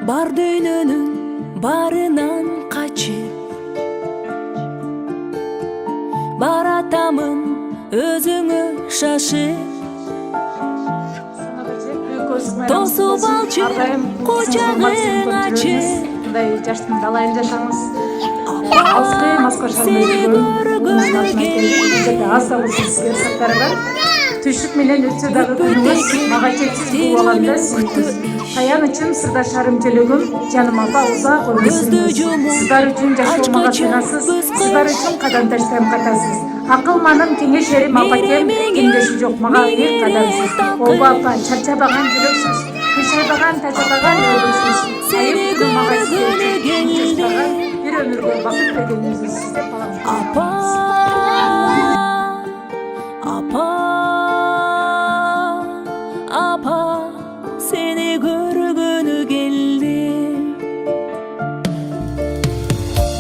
бар дүйнөнүн барынан качып баратамын өзүңө шашып тосуп алчы кучагың ачып мындай жаштын далайын жашаңыз алыскы маскор аса сизге сактар бар түшүк менен өтсө дагы күнүңүз мага чексиз бул аламда сүйүктүр таянычым сырдаштарым төлөгүм жаным апа узак өмүр сүрүңүз сыздар үчүн жашоомага сыйнасыз сыздар үчүн кадамдаштарым катасыз акыл маным кеңешерим апакем теңдеши жок мага бир кадамсыз оба апа чарчабаган жүрөксүз кыйшайбаган тажабаган өлүксүз айып күнүм мага бир өмүргө бакыт бергениңизди сизге апа апа апа сени көргөнү келдим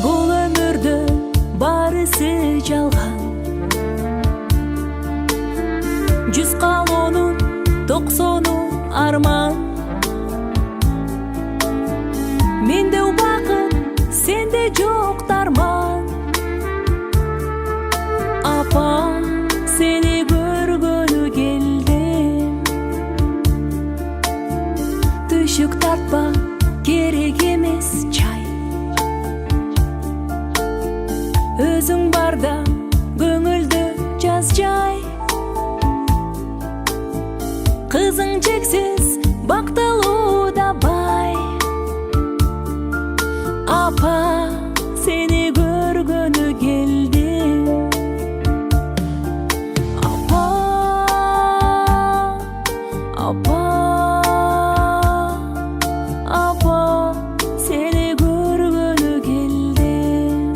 бул өмүрдө барысы жалган 100 калоонун 90 арман менде убакыт сенде жок дарман апа сени көргөнү келдим түшүк тартпа керек эмес чай өзүң барда көңүлдө жаз жай кызың чексиз бактылуу да бай апа сени көргөнү келдим апа апа апа сени көргөнү келдим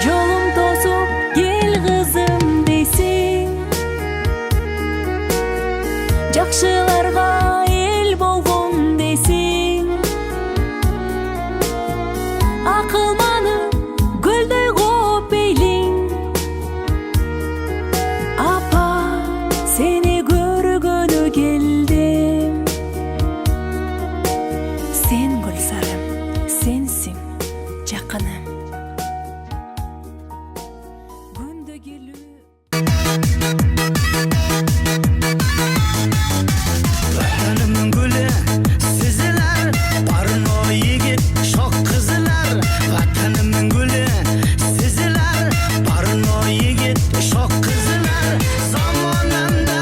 жолум тосуп кел кызым дейсиң жакшыларга эл болгон дейсиң акыл маным көлдөй коп бейлиң апа сени көргөнү келдим сен гүлсарым сенсиң жакыным күндө келүү Vatanımın gülü sizler, barno yigit şok kızlar. Vatanımın gülü sizler, barno yigit şok kızlar. Zamanında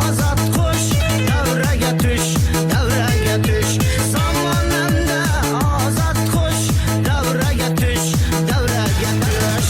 azat kuş, davraga düş, davraga düş. Zamanında azat kuş, davraga düş, davraga düş.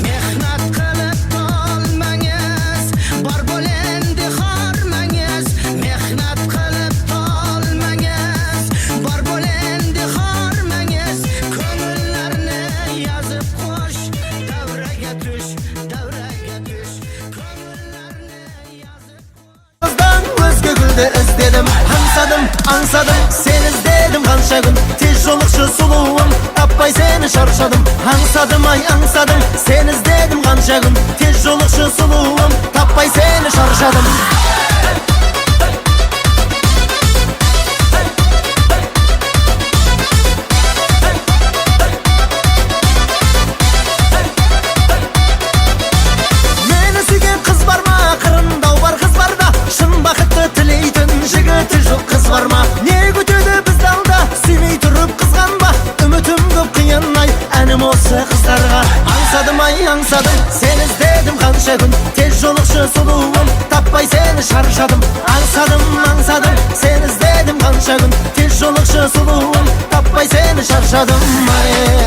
Mehnat qilib tolmangiz, bor bo'lendi xormangiz. Mehnat qilib tolmangiz, bor bo'lendi xormangiz. Ko'ngillarni yozib qo'sh, davraga tush, davraga tush. Ko'ngillarni yozib Kızdan özge gülde izledim, ansadım, ansadım, sen izledim kança gün. Tez yolukçu suluğum, tappay seni şarşadım. Ansadım ay ansadım, sen izledim kança gün. Tez yolukçu suluğum, tappay seni şarşadım. Meni suygan kız var mı? Kırında var kız var da. Şın bakıtlı tileytin jigiti yok kız var mı? Ne götürdü biz dalda? Seni turup kızganba. Ümitim köp kıyanay. Enim olsa kızlarga. Ansadım ay ansadım. Sen izledim kança gün. Tez yolukçu suluğum. Tappay seni şarşadım. Ansadım ansadım. Sen izledim kança gün. Tez yolukçu suluğum. Tappay seni şarşadım. Ay.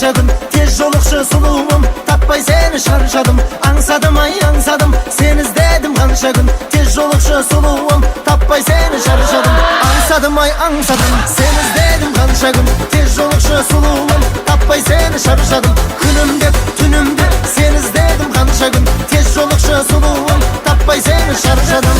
kança gün tez jolukçu suluğum tapmay seni şarşadım ansadım ay ansadım seni izledim kança gün tez jolukçu suluğum tapmay seni şarşadım ansadım ay ansadım seni izledim kança gün tez jolukçu suluğum tapmay seni şarşadım günüm dep tünüm dep seni izledim kança gün tez jolukçu suluğum tapmay seni şarşadım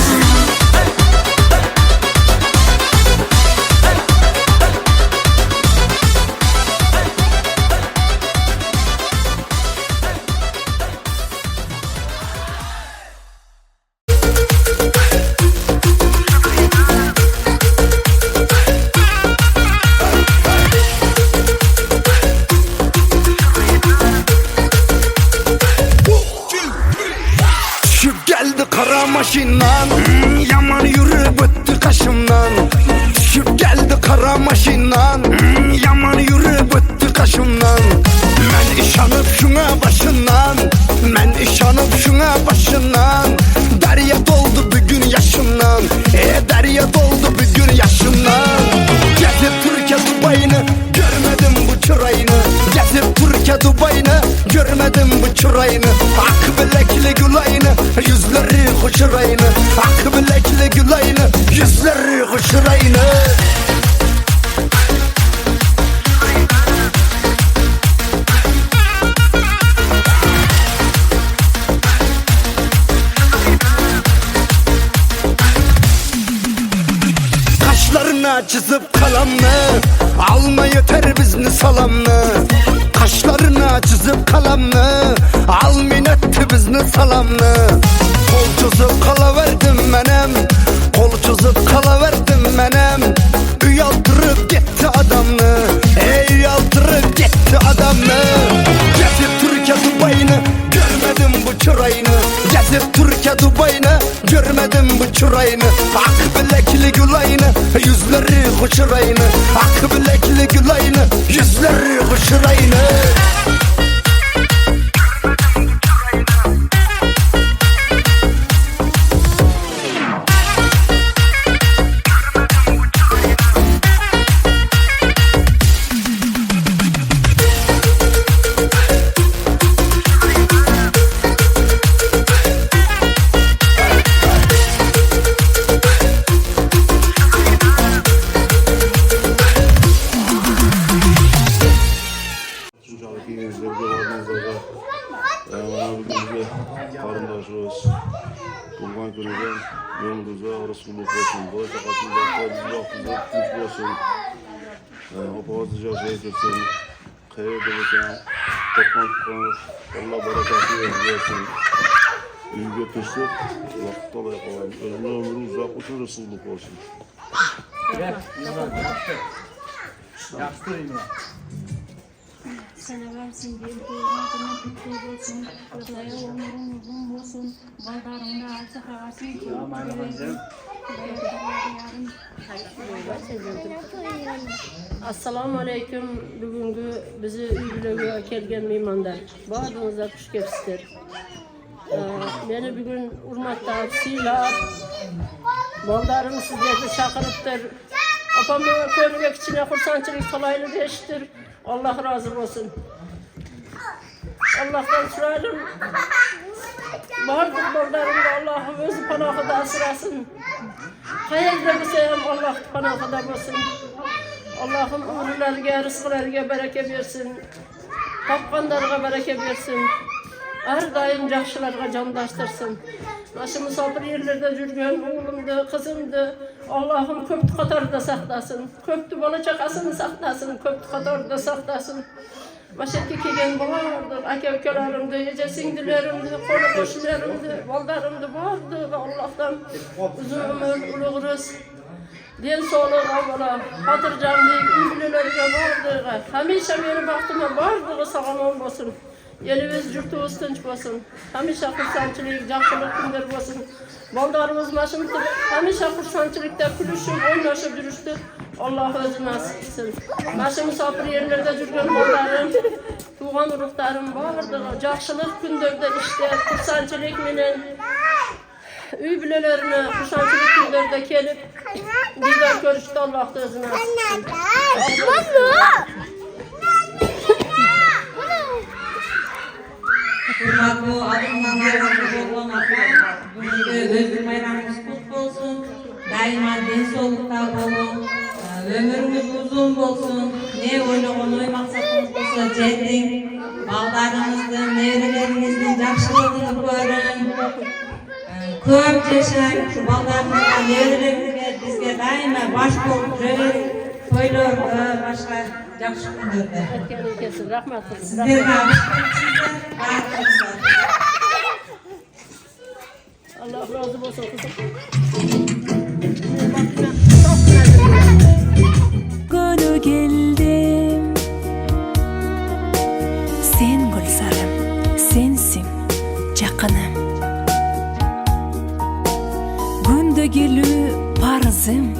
Kara maşinan yaman yürüp öttü kaşımdan Düşüp geldi kara maşinan yaman yürüp öttü kaşımdan Men işanıp şuna başından Men işanıp şuna başından Derya doldu bugün yaşımdan Derya doldu bugün yaşımdan Gezip Türkiye Dubai'ni görmedim bu çırayını Gezip Türkiye Dubai'ni görmedim bu çırayını Ak bilekli gülayını yüzleri hoşurayını Ak bilekli gülayını yüzleri hoşurayını Kaşlarına çizip kalamını Alma yeter bizni salamını Kaşlarına çizip kalamını Almin etti bizni salamını Kol çizip kalaverdim menem Kol çizip kalaverdim menem Uyaldırıp gitti adamını Uyaldırıp gitti adamını Gezip Türkiye Dubai'ni görmedim bu çırayını Gezip Türkiye Dubai'ni görmedim bu çırayını Ak bilekli gülayını yüzleri hoşurayını Ak bilekli gülayını yüzleri hoşurayını Kurban günüden yolumuza Resulullah olsun. Bu takatın başlarımızda kutlu olsun. Opazlıca şehit etsin. Hayır edilirken toplantıklarınız Allah berekatı versin. İyi götürsün. Vakıtta da yapalım. Ömrü uzak olsun Resulullah olsun. Sana versin bir duygularına kutlu olsun. Kırlaya umurun uzun olsun. Baldarında alsa kalsın. Assalamu alaikum. Bugünkü bizi üylüge kelgen meymanlar. Bağdığınızda kuş kepsidir. Beni bugün urmatda siylap, baldarım sizlerdi çakırıptır. Apamın körgek içine kursançılık kolaylı deştir. Allah razı olsun. Allah'tan sorarım. Vardır baldarımda Allah'ım özü panahı da asırasın. Hayırlı biseyim Allah panahı da olsun. Allah'ım umurlarga, rızklarga bereke versin. Tapqanlarga bereke versin. Her daim yaxşılarga candaştırsın. Naşı musafir yerlerde жүрген oğlumdu, kızımdı. Allah'ım köptü katarda saklasın. Köptü bala çakasını saklasın. Köptü katarda saklasın. Başetki kegen balardı. Aka ökelerimdi, ece singdilerimdi, kolu koşularımdı, baldarımdı vardı. Allah'tan uzun ömür, ulu rız. Den soluğu avvala, hatırcanlık, ümlülerine vardı. Hamisha beni baktıma vardı, sağlamam olsun. Elimiz yurtumuz tinç olsun. Hamisha kursançılık, yaxşılık günler olsun. Baldarımız maşımızı hamisha kursançılıkta külüşüp, oynaşıp duruştu. Allah özü nasip etsin. Maşı musafir yerlerde жүрген baldarım, tuğan uruklarım vardı. Yaxşılık günlerde işte kursançılık menen üy bilelerine kursançılık günlerde kelip bizler görüştü. Allah özü nasip etsin. Hurmatlı adımdan ayrılmış olan apa, bugünkü özgür bayramımız kutlu olsun. Daima densolukta bolun, ömrümüz uzun bolsun. Ne oyloğun oy maksatımız olsa jeting, baldarınızın, nevrelerinizin jakşılığını görün. Köp yaşayın, şu baldarınızga, nevrelerinize, bizge daima baş bolup жүрün. Toylor başka jakşı gündürde. Erkeğin kesin, rahmet olsun. Sizlerge alışverişinizde rahatlıkla. Allah razı olsun kızım. Günü geldim. Sen Gülsarım, sensin Jakınım. Günde gülü parzım,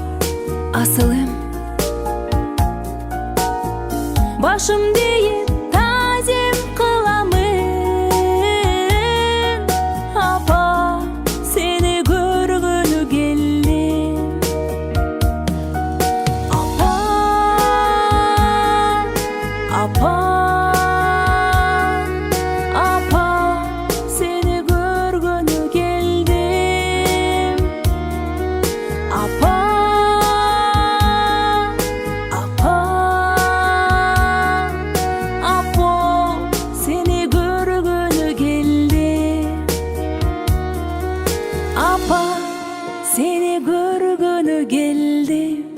asılım. Başım değil tazim kılamın. Apa seni görgünü geldim. Apa, apa, apa seni görgünü geldim. Apa, apa, apo seni görgünü geldim. Apa seni görgünü geldim.